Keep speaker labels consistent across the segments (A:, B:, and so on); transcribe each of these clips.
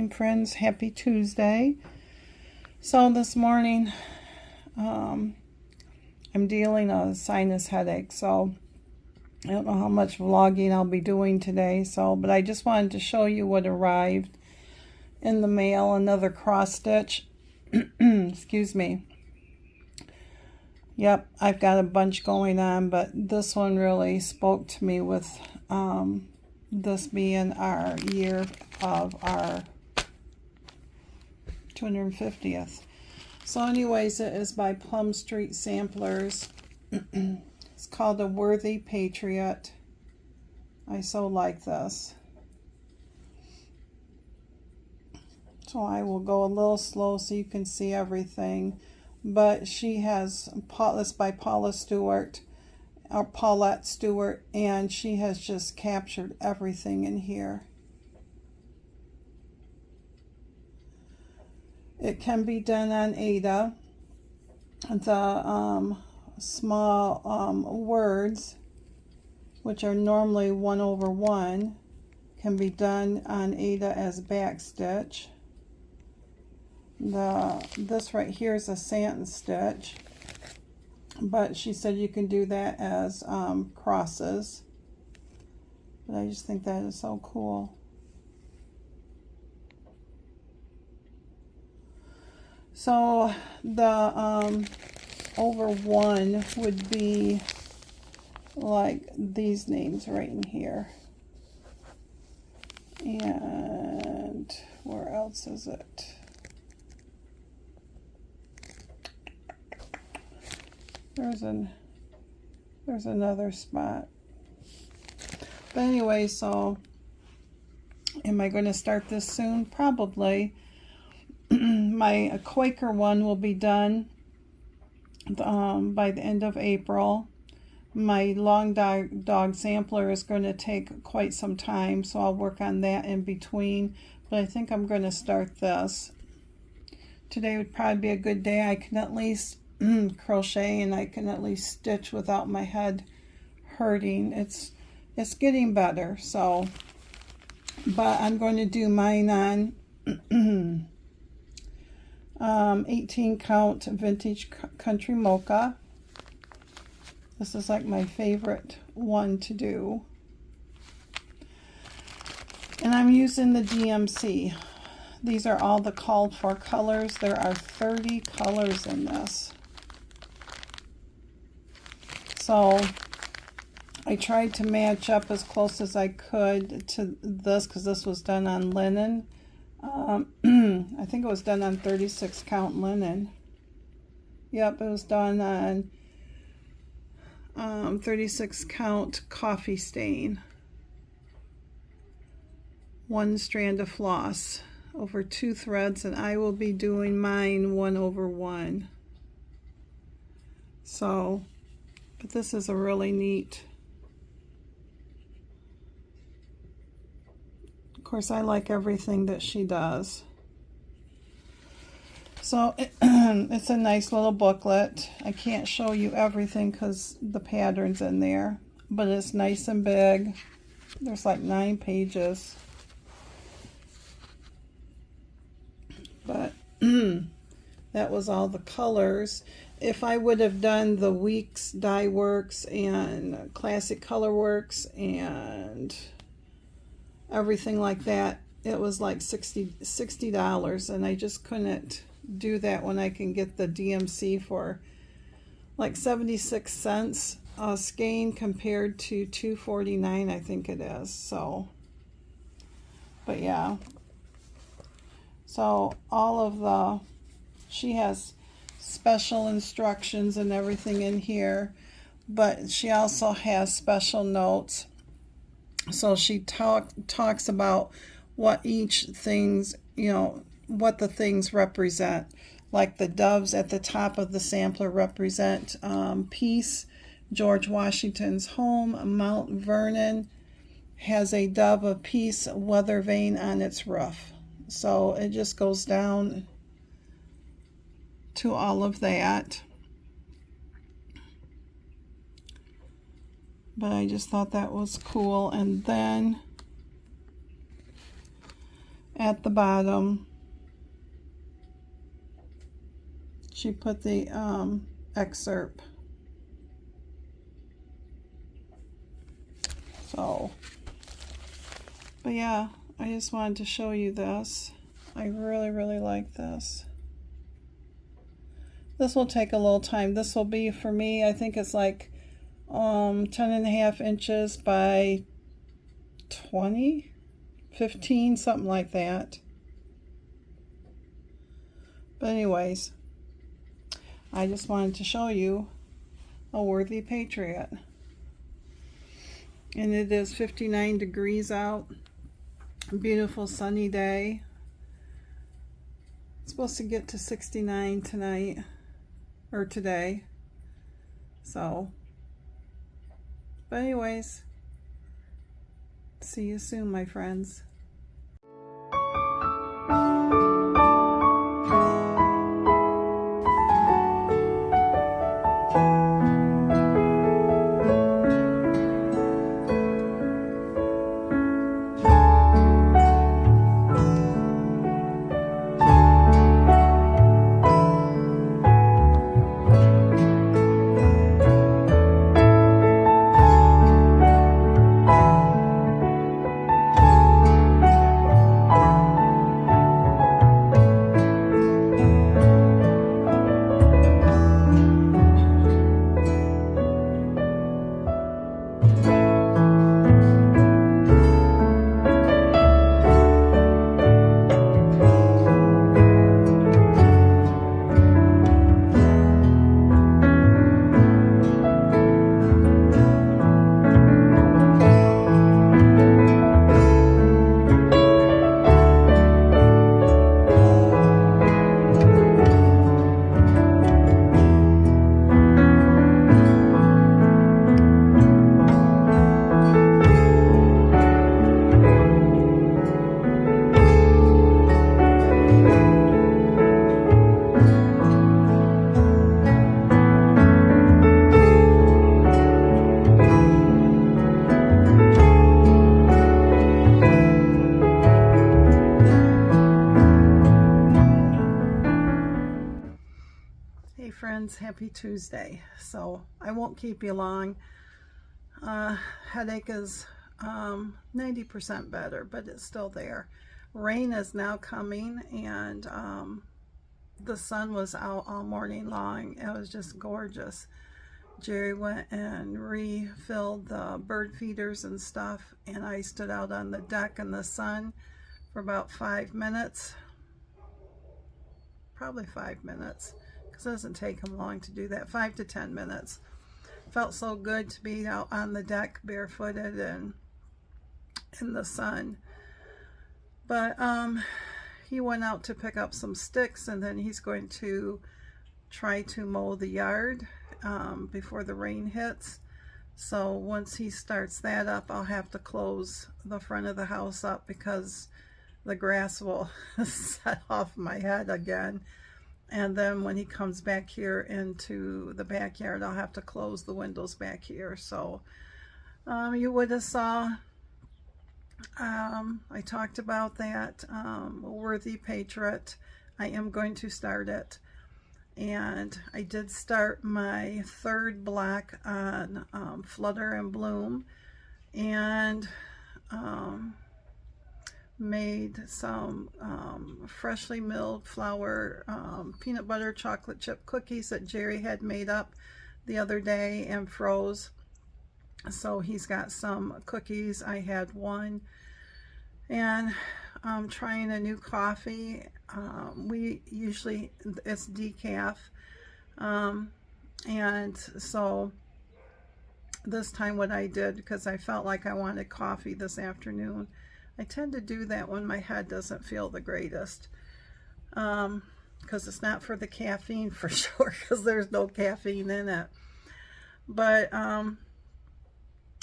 A: morning, friends. Happy Tuesday. So this morning, I'm dealing a sinus headache, so I don't know how much vlogging I'll be doing today. But I just wanted to show you what arrived in the mail. Another cross stitch. Excuse me. Yep, I've got a bunch going on, but this one really spoke to me with this being our year of our 250th. So anyways, it is by Plum Street Samplers. It's called A Worthy Patriot. I so like this. So I will go a little slow so you can see everything. But she has, this by Paulette Stewart, and she has just captured everything in here. It can be done on Ada. The small words, which are normally 1/1, can be done on Ada as back stitch. This right here is a satin stitch, but she said you can do that as crosses. But I just think that is so cool. So the over one would be like these names right in here. And where else is it? There's another spot. But anyway, so am I going to start this soon? Probably. My Quaker one will be done by the end of April. My long dog sampler is going to take quite some time, so I'll work on that in between. But I think I'm going to start this. Today would probably be a good day. I can at least crochet and I can at least stitch without my head hurting. It's getting better. So, but I'm going to do mine on 18 count vintage country mocha. This is like my favorite one to do, and I'm using the DMC. These are all the called for colors. There are 30 colors in this. So I tried to match up as close as I could to this because this was done on linen. I think it was done on 36 count linen. Yep, it was done on 36 count coffee stain. 1 strand of floss over 2 threads, and I will be doing mine 1/1. So, but this is a really neat. Of course, I like everything that she does. So it's a nice little booklet. I can't show you everything because the pattern's in there, but it's nice and big. There's like 9 pages. But that was all the colors. If I would have done the Weeks Dye Works and Classic Color Works and everything like that, it was like $60, and I just couldn't do that when I can get the DMC for like 76 cents a skein compared to $2.49, I think it is. So, but yeah. So all of she has special instructions and everything in here, but she also has special notes. So she talks about what each things, what the things represent. Like the doves at the top of the sampler represent peace. George Washington's home, Mount Vernon, has a dove of peace weather vane on its roof. So it just goes down to all of that. But I just thought that was cool. And then at the bottom, she put the excerpt. So, but yeah, I just wanted to show you this. I really, really like this. This will take a little time. This will be, for me, I think it's like 10.5 inches by 20, 15, something like that. But anyways, I just wanted to show you a worthy patriot. And it is 59 degrees out. A beautiful sunny day. It's supposed to get to 69 tonight, or today. So, but anyways, see you soon, my friends. Hey friends, happy Tuesday. So I won't keep you long. Headache is 90% better, but it's still there. Rain is now coming, and the sun was out all morning long. It was just gorgeous. Jerry went and refilled the bird feeders and stuff, and I stood out on the deck in the sun for about 5 minutes. Probably 5 minutes, because it doesn't take them long to do that. 5 to 10 minutes. Felt so good to be out on the deck barefooted and in the sun. But he went out to pick up some sticks, and then he's going to try to mow the yard before the rain hits. So once he starts that up, I'll have to close the front of the house up, because the grass will set off my head again. And then when he comes back here into the backyard, I'll have to close the windows back here. So you would have saw, I talked about that, Worthy Patriot. I am going to start it. And I did start my third block on Flutter and Bloom, and made some freshly milled flour peanut butter chocolate chip cookies that Jerry had made up the other day and froze. So he's got some cookies. I had one. And I'm trying a new coffee. We usually, it's decaf. And so this time what I did, because I felt like I wanted coffee this afternoon, I tend to do that when my head doesn't feel the greatest, because it's not for the caffeine for sure, because there's no caffeine in it. But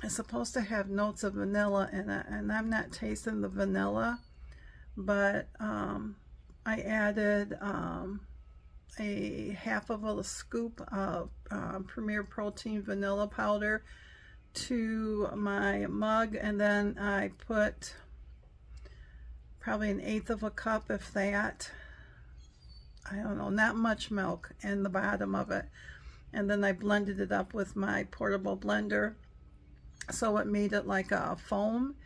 A: it's supposed to have notes of vanilla in it, and I'm not tasting the vanilla, but I added a half of a scoop of Premier Protein vanilla powder to my mug, and then I put probably 1/8 of a cup, if that. I don't know, not much milk in the bottom of it. And then I blended it up with my portable blender, so it made it like a foam.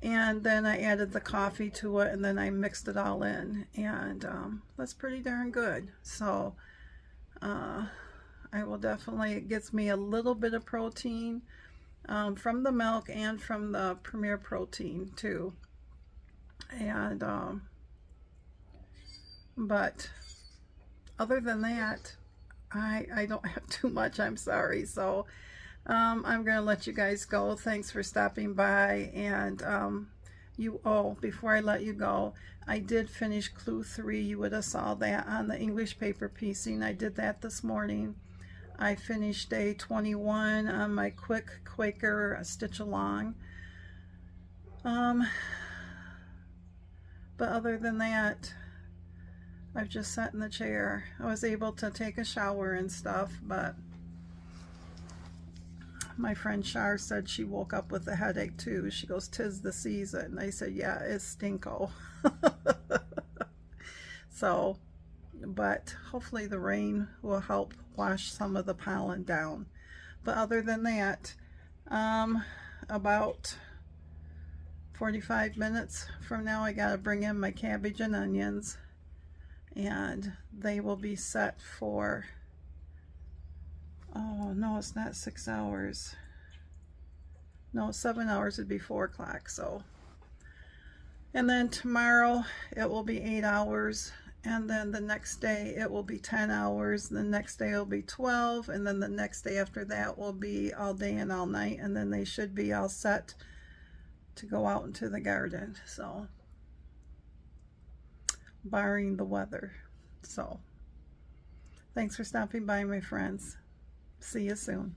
A: And then I added the coffee to it, and then I mixed it all in, and that's pretty darn good. So I will definitely, it gets me a little bit of protein from the milk and from the Premier Protein too. And but other than that, I don't have too much, I'm sorry. So I'm going to let you guys go. Thanks for stopping by. And before I let you go, I did finish clue 3. You would have saw that on the English paper piecing. I did that this morning. I finished day 21 on my quick Quaker stitch along. But other than that, I've just sat in the chair. I was able to take a shower and stuff, but my friend Char said she woke up with a headache too. She goes, "'Tis the season." I said, "Yeah, it's stinko." So, but hopefully the rain will help wash some of the pollen down. But other than that, about 45 minutes from now, I gotta bring in my cabbage and onions, and they will be set for, oh no, it's not 6 hours. No, 7 hours would be 4 o'clock. So, and then tomorrow it will be 8 hours, and then the next day it will be 10 hours. The next day will be 12, and then the next day after that will be all day and all night, and then they should be all set to go out into the garden. So, barring the weather. So, thanks for stopping by, my friends. See you soon.